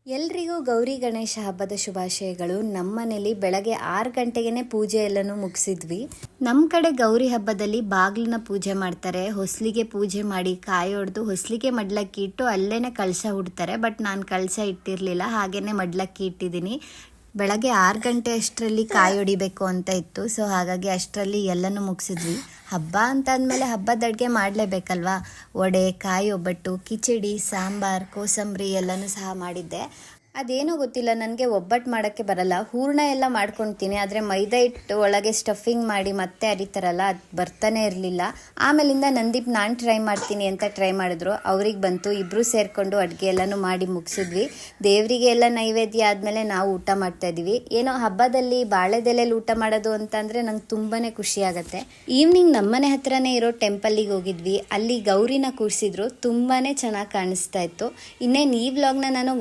ಎಲ್ರಿಗೂ ಗೌರಿ ಗಣೇಶ ಹಬ್ಬದ ಶುಭಾಶಯಗಳು. ನಮ್ಮನೇಲಿ ಬೆಳಗ್ಗೆ 6 ಗಂಟೆಗೆ ಪೂಜೆ ಎಲ್ಲನೂ ಮುಗಿಸಿದ್ವಿ. ನಮ್ಮ ಕಡೆ ಗೌರಿ ಹಬ್ಬದಲ್ಲಿ ಬಾಗಿಲನ್ನ ಪೂಜೆ ಮಾಡ್ತಾರೆ. ಹೊಸ್ಲಿಗೆ ಪೂಜೆ ಮಾಡಿ ಕಾಯಿ ಹೊಡೆದು ಹೊಸ್ಲಿಗೆ ಮಡ್ಲಕ್ಕಿ ಇಟ್ಟು ಅಲ್ಲೇನೆ ಕಳಶ ಹುಡ್ತಾರೆ. ಬಟ್ ನಾನು ಕಳಶ ಇಟ್ಟಿರಲಿಲ್ಲ, ಹಾಗೇನೆ ಮಡ್ಲಕ್ಕಿ ಇಟ್ಟಿದ್ದೀನಿ. ಬೆಳಗ್ಗೆ 6 ಗಂಟೆ ಅಷ್ಟರಲ್ಲಿ ಕಾಯಿ ಹೊಡಿಬೇಕು ಅಂತ ಇತ್ತು. ಸೊ ಹಾಗಾಗಿ ಅಷ್ಟರಲ್ಲಿ ಎಲ್ಲನೂ ಮುಗಿಸಿದ್ವಿ. ಹಬ್ಬ ಅಂತ ಅಂದಮೇಲೆ ಹಬ್ಬದ ಅಡುಗೆ ಮಾಡಲೇಬೇಕಲ್ವಾ. ವಡೆ, ಕಾಯಿ ಒಬ್ಬಟ್ಟು, ಕಿಚಡಿ, ಸಾಂಬಾರ್, ಕೋಸಂಬರಿ ಎಲ್ಲನೂ ಸಹ ಮಾಡಿದ್ದೆ. ಅದೇನೋ ಗೊತ್ತಿಲ್ಲ, ನನಗೆ ಒಬ್ಬಟ್ಟು ಮಾಡೋಕ್ಕೆ ಬರಲ್ಲ. ಹೂರಣ ಎಲ್ಲ ಮಾಡ್ಕೊಳ್ತೀನಿ, ಆದರೆ ಮೈದಾ ಹಿಟ್ಟು ಒಳಗೆ ಸ್ಟಫಿಂಗ್ ಮಾಡಿ ಮತ್ತೆ ಅರಿತಾರಲ್ಲ, ಅದು ಬರ್ತಾನೆ ಇರಲಿಲ್ಲ. ಆಮೇಲಿಂದ ನಂದೀಪ್ ನಾನು ಟ್ರೈ ಮಾಡ್ತೀನಿ ಅಂತ ಟ್ರೈ ಮಾಡಿದ್ರು, ಅವ್ರಿಗೆ ಬಂತು. ಇಬ್ಬರು ಸೇರಿಕೊಂಡು ಅಡುಗೆ ಎಲ್ಲನೂ ಮಾಡಿ ಮುಗಿಸಿದ್ವಿ. ದೇವರಿಗೆ ಎಲ್ಲ ನೈವೇದ್ಯ ಆದಮೇಲೆ ನಾವು ಊಟ ಮಾಡ್ತಾ ಇದ್ವಿ. ಏನೋ ಹಬ್ಬದಲ್ಲಿ ಬಾಳೆದೆಲೆಯಲ್ಲಿ ಊಟ ಮಾಡೋದು ಅಂತಂದರೆ ನಂಗೆ ತುಂಬಾ ಖುಷಿ ಆಗುತ್ತೆ. ಈವ್ನಿಂಗ್ ನಮ್ಮನೆ ಹತ್ರನೇ ಇರೋ ಟೆಂಪಲ್ಲಿಗೆ ಹೋಗಿದ್ವಿ. ಅಲ್ಲಿ ಗೌರಿನ ಕೂರಿಸಿದ್ರು, ತುಂಬಾ ಚೆನ್ನಾಗಿ ಕಾಣಿಸ್ತಾ ಇತ್ತು. ಇನ್ನೇನು ಈ ವ್ಲಾಗ್ನ ನಾನು